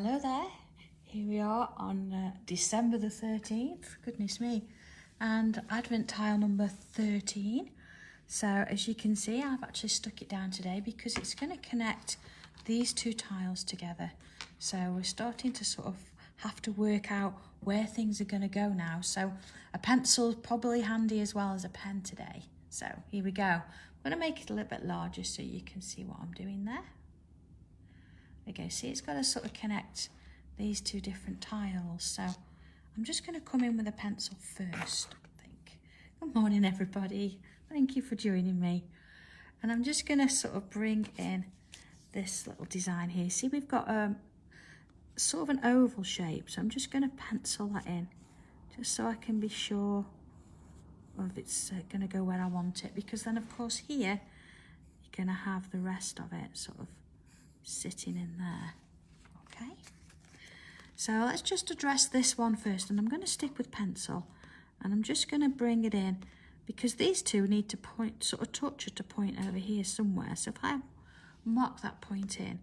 Hello there, here we are on December the 13th, goodness me, and Advent tile number 13. So as you can see, I've actually stuck it down today because it's going to connect these two tiles together. So we're starting to sort of have to work out where things are going to go now. So a pencil's probably handy as well as a pen today. So here we go. I'm going to make it a little bit larger so you can see what I'm doing there. Okay, see, it's got to sort of connect these two different tiles. So I'm just going to come in with a pencil first, I think. Good morning, everybody. Thank you for joining me. And I'm just going to sort of bring in this little design here. See, we've got sort of an oval shape. So I'm just going to pencil that in just so I can be sure of it's going to go where I want it. Because then, of course, here, you're going to have the rest of it sort of sitting in there. Okay, so let's just address this one first, and I'm going to stick with pencil, and I'm just going to bring it in because these two need to point, sort of touch at a point over here somewhere. So if I mark that point in,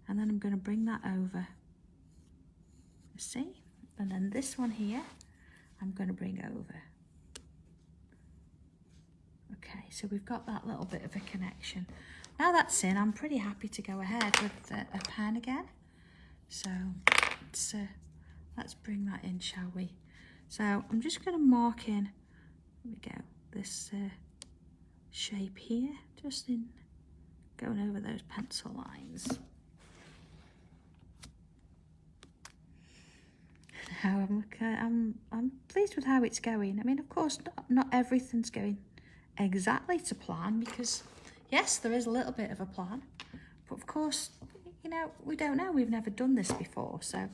and then I'm going to bring that over, you see, and then this one here I'm going to bring over. Okay, so we've got that little bit of a connection. Now that's in, I'm pretty happy to go ahead with a pen again. So let's bring that in, shall we? So I'm just going to mark in, here we go, this shape here, just in going over those pencil lines. Now I'm pleased with how it's going. I mean, of course, not everything's going exactly to plan because yes, there is a little bit of a plan, but of course, you know, we don't know. We've never done this before, so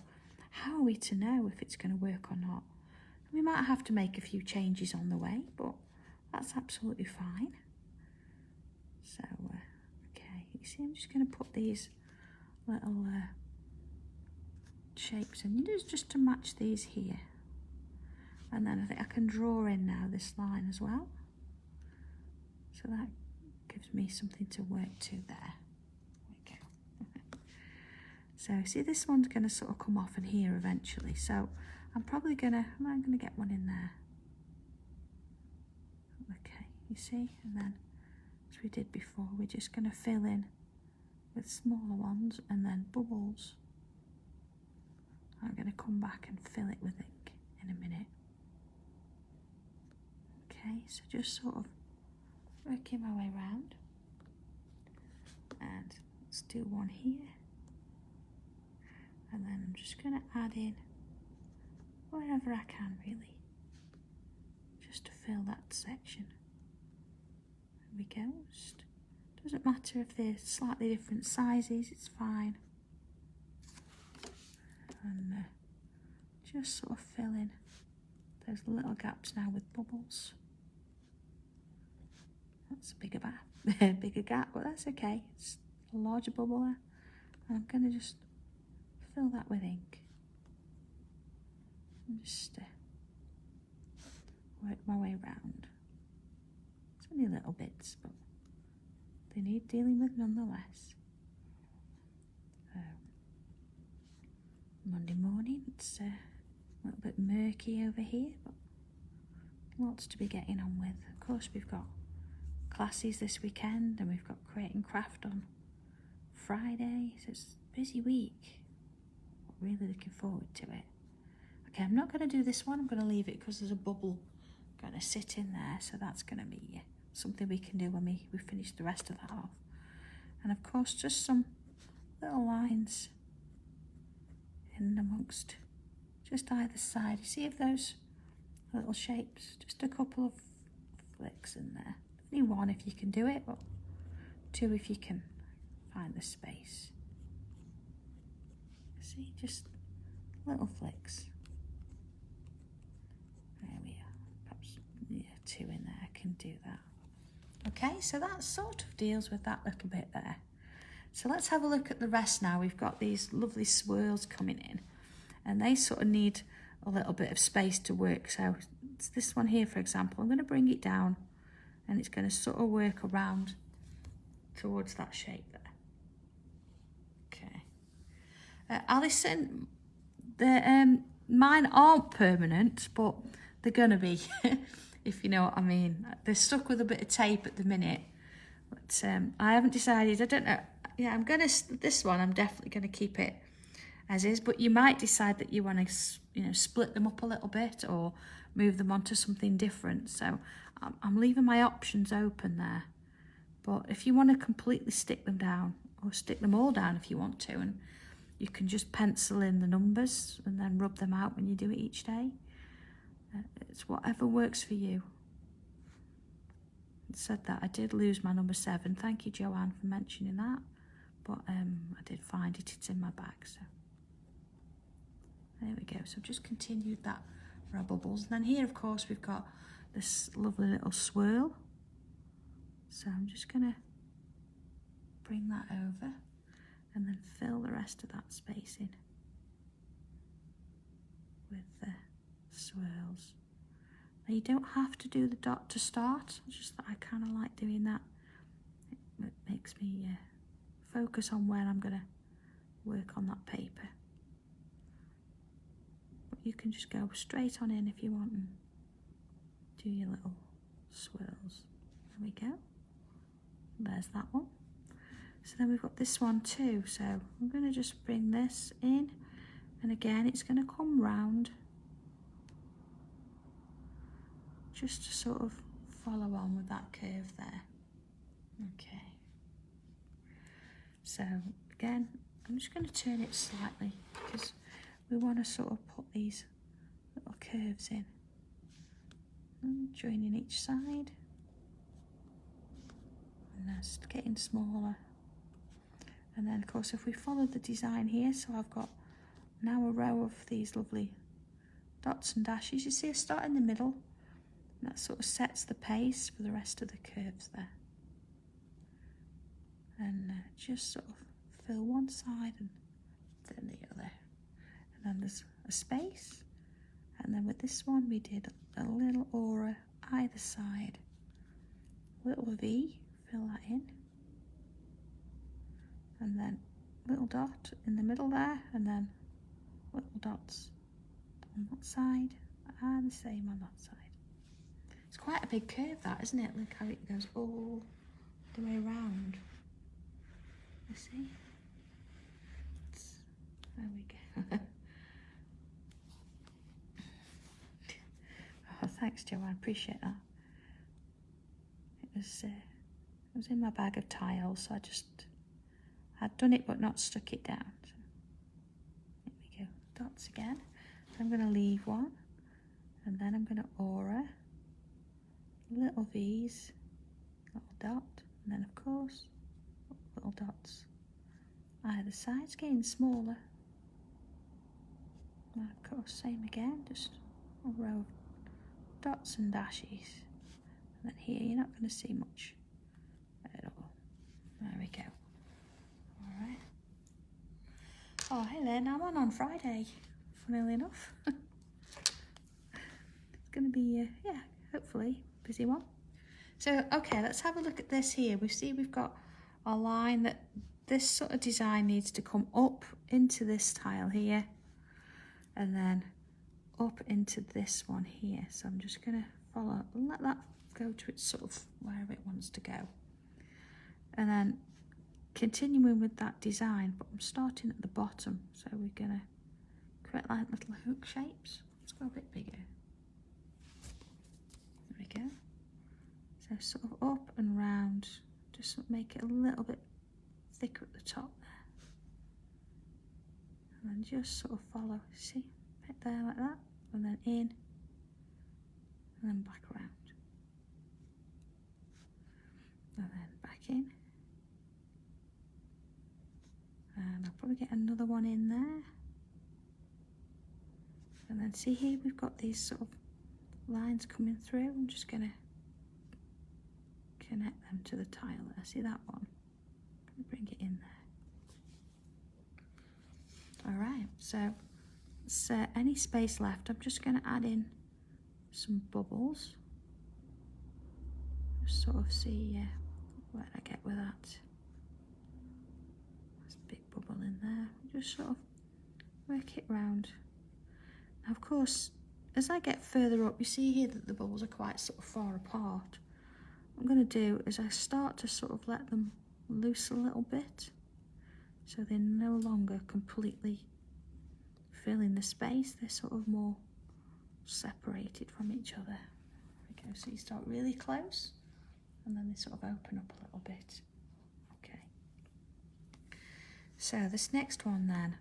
how are we to know if it's going to work or not? We might have to make a few changes on the way, but that's absolutely fine. So, okay, you see, I'm just going to put these little shapes in just to match these here. And then I think I can draw in now this line as well. So that gives me something to work to there. There we go. So see, this one's going to sort of come off in here eventually. So I'm probably going to, I'm going to get one in there. Okay, you see, and then as we did before, we're just going to fill in with smaller ones and then bubbles. I'm going to come back and fill it with ink in a minute. Okay, so just sort of working my way around, and let's do one here, and then I'm just going to add in wherever I can, really, just to fill that section. There we go. Just doesn't matter if they're slightly different sizes, it's fine. And just sort of fill in those little gaps now with bubbles. That's a bigger gap, but that's okay. It's a larger bubble there. And I'm going to just fill that with ink. And just work my way around. It's only little bits, but they need dealing with nonetheless. Monday morning, it's a little bit murky over here, but lots to be getting on with. Of course, we've got classes this weekend, and we've got Create and Craft on Friday, so it's a busy week. Really looking forward to it. Okay, I'm not going to do this one, I'm going to leave it because there's a bubble going to sit in there, so that's going to be something we can do when we finish the rest of that off. And of course, just some little lines in amongst just either side. You see if those little shapes, just a couple of flicks in there. Only one if you can do it, but two if you can find the space. See, just little flicks. There we are. Perhaps two in there. I can do that. Okay, so that sort of deals with that little bit there. So let's have a look at the rest now. We've got these lovely swirls coming in, and they sort of need a little bit of space to work. So it's this one here, for example. I'm going to bring it down, and it's going to sort of work around towards that shape there. Okay. Alison, mine aren't permanent, but they're gonna be, if you know what I mean. They're stuck with a bit of tape at the minute, but I haven't decided. I don't know. Yeah, this one I'm definitely gonna keep it as is, but you might decide that you want to, split them up a little bit or move them onto something different. So I'm leaving my options open there. But if you want to completely stick them down, or stick them all down if you want to, and you can just pencil in the numbers and then rub them out when you do it each day. It's whatever works for you. It said that I did lose my number 7. Thank you, Joanne, for mentioning that. But I did find it. It's in my bag. So there we go. So I've just continued that for our bubbles. And then here, of course, we've got this lovely little swirl. So I'm just going to bring that over and then fill the rest of that space in with the swirls. Now you don't have to do the dot to start, it's just that I kind of like doing that. It makes me focus on where I'm going to work on that paper. But you can just go straight on in if you want and do your little swirls. There we go. There's that one. So then we've got this one too. So I'm going to just bring this in, and again it's going to come round just to sort of follow on with that curve there. Okay. So again, I'm just going to turn it slightly because we want to sort of put these little curves in. And joining each side. And that's getting smaller. And then of course if we follow the design here, so I've got now a row of these lovely dots and dashes. You see I start in the middle, and that sort of sets the pace for the rest of the curves there. And just sort of fill one side and then the other. And then there's a space. And then with this one we did a little aura either side. Little V, fill that in. And then little dot in the middle there, and then little dots on that side and the same on that side. It's quite a big curve that, isn't it? Look how it goes all the way around. You see? There we go. Oh, thanks, Joanne. I appreciate that. It was in my bag of tiles, so I'd done it but not stuck it down. So there we go. Dots again. I'm going to leave one, and then I'm going to aura, little V's, little dot, and then of course little dots either side. It's getting smaller. And of course same again, just a row of dots and dashes. And then here you're not going to see much at all. There we go. Alright. Oh, hey then, I'm on Friday, funnily enough. It's going to be, yeah, hopefully, busy one. So, okay, let's have a look at this here. We see we've got a line that this sort of design needs to come up into this tile here, and then up into this one here. So I'm just going to follow and let that go to its sort of wherever it wants to go. And then continuing with that design, but I'm starting at the bottom, so we're going to create like little hook shapes. Let's go a bit bigger. There we go. So sort of up and round, just make it a little bit thicker at the top there. And then just sort of follow, see, bit there like that, and then in, and then back around. And then back in. And I'll probably get another one in there. And then see here we've got these sort of lines coming through. I'm just going to connect them to the tile there. See that one? I'm going to bring it in there. Alright, so any space left, I'm just going to add in some bubbles. Just sort of see where I get with that. There's a big bubble in there. Just sort of work it round. Now, of course, as I get further up, you see here that the bubbles are quite sort of far apart. What I'm going to do is I start to sort of let them loose a little bit, so they're no longer completely filling the space. They're sort of more separated from each other. There we go. So you start really close, and then they sort of open up a little bit. Okay. So this next one then,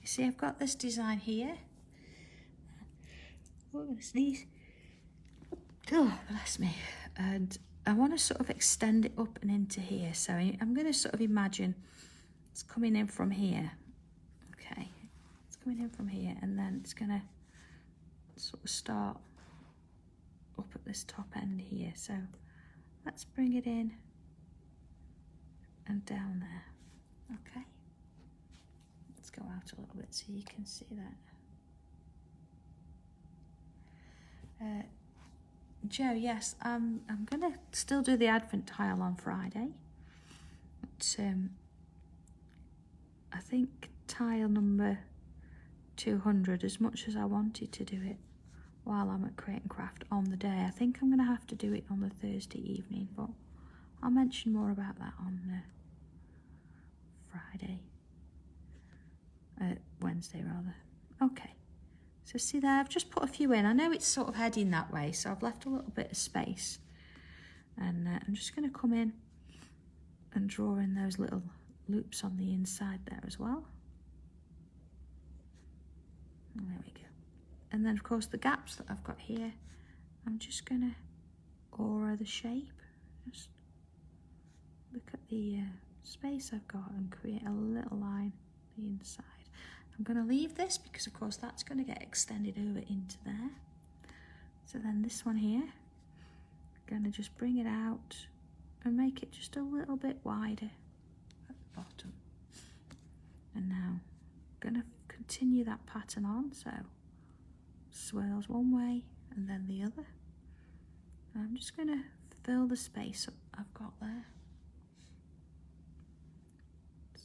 you see I've got this design here. Oh, I'm going to sneeze. Oh, bless me. And I want to sort of extend it up and into here. So I'm going to sort of imagine it's coming in from here. Okay. It's coming in from here, and then it's going to sort of start up at this top end here. So let's bring it in and down there. Okay. Let's go out a little bit so you can see that. Joe, yes, I'm going to still do the Advent tile on Friday. But, I think tile number 200, as much as I wanted to do it while I'm at Create and Craft on the day, I think I'm going to have to do it on the Thursday evening, but I'll mention more about that on Friday. Wednesday rather. Okay. So see there, I've just put a few in. I know it's sort of heading that way, so I've left a little bit of space. And I'm just going to come in and draw in those little loops on the inside there as well. And there we go. And then, of course, the gaps that I've got here, I'm just going to aura the shape. Just look at the space I've got and create a little line on the inside. I'm going to leave this because, of course, that's going to get extended over into there. So then this one here, I'm going to just bring it out and make it just a little bit wider at the bottom. And now I'm going to continue that pattern on. So swirls one way and then the other. And I'm just going to fill the space up I've got there.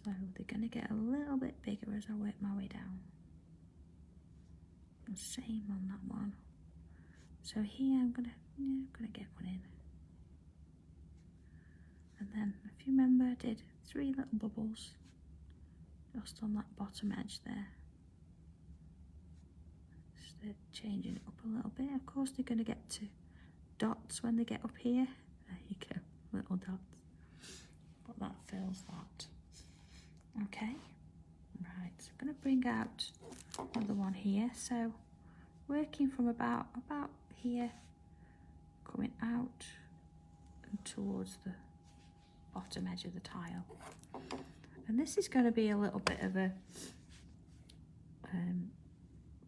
So they're going to get a little bit bigger as I work my way down. And same on that one. So here I'm going to get one in. And then, if you remember, I did 3 little bubbles just on that bottom edge there. Just changing it up a little bit. Of course, they're going to get to dots when they get up here. There you go, little dots. But that fills that. Okay, right, so I'm going to bring out another one here. So working from about here, coming out and towards the bottom edge of the tile. And this is going to be a little bit of a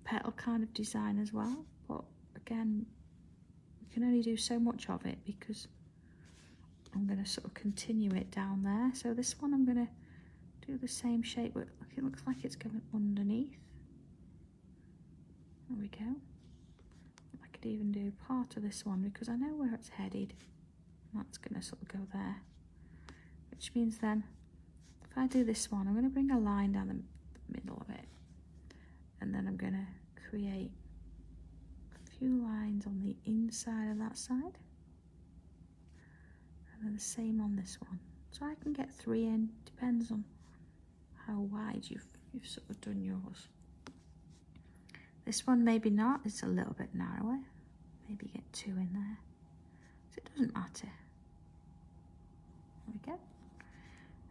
petal kind of design as well. But again, you can only do so much of it because I'm going to sort of continue it down there. So this one I'm going to do the same shape, but it looks like it's going underneath. There we go. I could even do part of this one because I know where it's headed. That's going to sort of go there. Which means then, if I do this one, I'm going to bring a line down the middle of it. And then I'm going to create a few lines on the inside of that side. And then the same on this one. So I can get 3 in, depends on how wide you've sort of done yours. This one maybe not, it's a little bit narrower. Maybe get 2 in there. So it doesn't matter. There we go.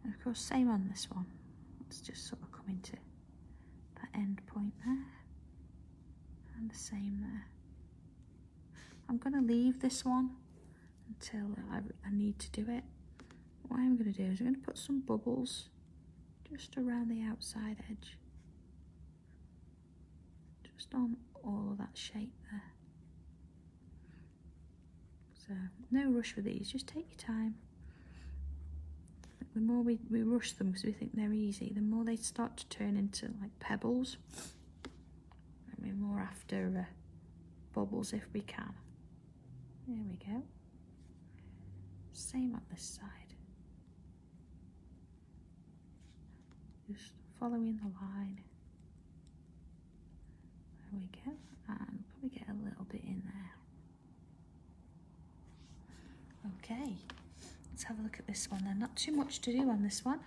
And of course, same on this one. Let's just sort of come into that end point there. And the same there. I'm going to leave this one until I need to do it. What I'm going to do is I'm going to put some bubbles just around the outside edge. Just on all of that shape there. So, no rush with these, just take your time. The more we rush them because we think they're easy, the more they start to turn into like pebbles. And we're more after bubbles if we can. There we go. Same on this side. Just following the line. we go, and probably get a little bit in there. Okay, let's have a look at this one then. Not too much to do on this one.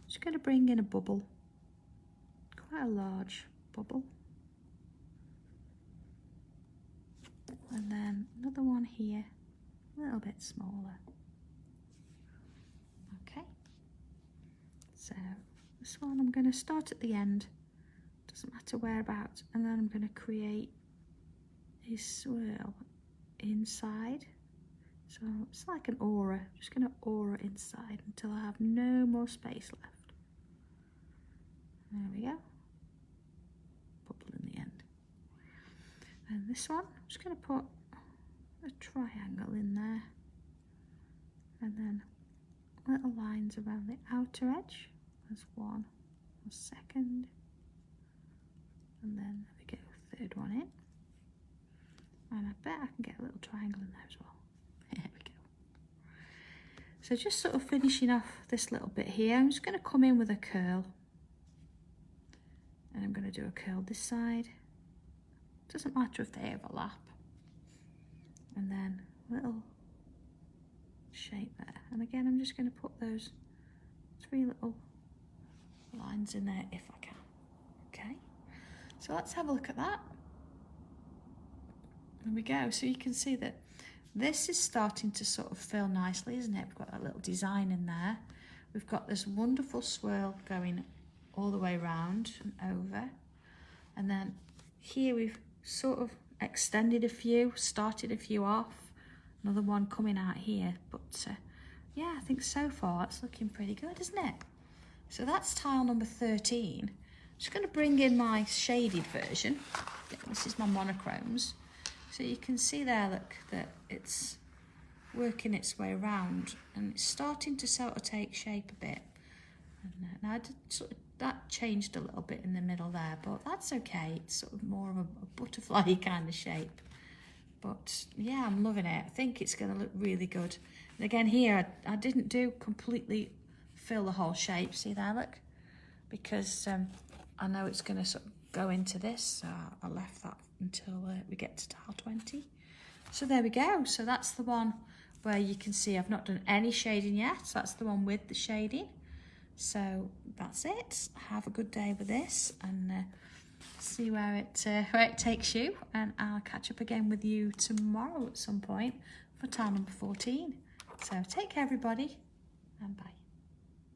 Just going to bring in a bubble, quite a large bubble. And then another one here, a little bit smaller. Okay, so this one I'm going to start at the end, doesn't matter whereabouts, and then I'm going to create a swirl inside. So it's like an aura, just going to aura inside until I have no more space left. There we go, bubble in the end. And this one, I'm just going to put a triangle in there, and then little lines around the outer edge. There's one, a second, and then there we go, third one in. And I bet I can get a little triangle in there as well. There we go. So just sort of finishing off this little bit here, I'm just going to come in with a curl. And I'm going to do a curl this side. Doesn't matter if they overlap. And then a little shape there. And again, I'm just going to put those 3 little lines in there if I can. Okay, so let's have a look at that. There we go. So you can see that this is starting to sort of fill nicely, isn't it? We've got that little design in there. We've got this wonderful swirl going all the way around and over. And then here we've sort of extended a few, started a few off, another one coming out here. But yeah, I think so far it's looking pretty good, isn't it? So that's tile number 13. I'm just going to bring in my shaded version. This is my monochromes. So you can see there, look, that it's working its way around and it's starting to sort of take shape a bit. And now that changed a little bit in the middle there, but that's okay. It's sort of more of a butterfly kind of shape. But yeah, I'm loving it. I think it's going to look really good. And again here, I didn't do completely fill the whole shape. See there, look? Because I know it's going to sort of go into this, so I left that until we get to tile 20. So there we go. So that's the one where you can see I've not done any shading yet. So that's the one with the shading. So that's it. Have a good day with this and see where it takes you. And I'll catch up again with you tomorrow at some point for tile number 14. So take care, everybody, and bye.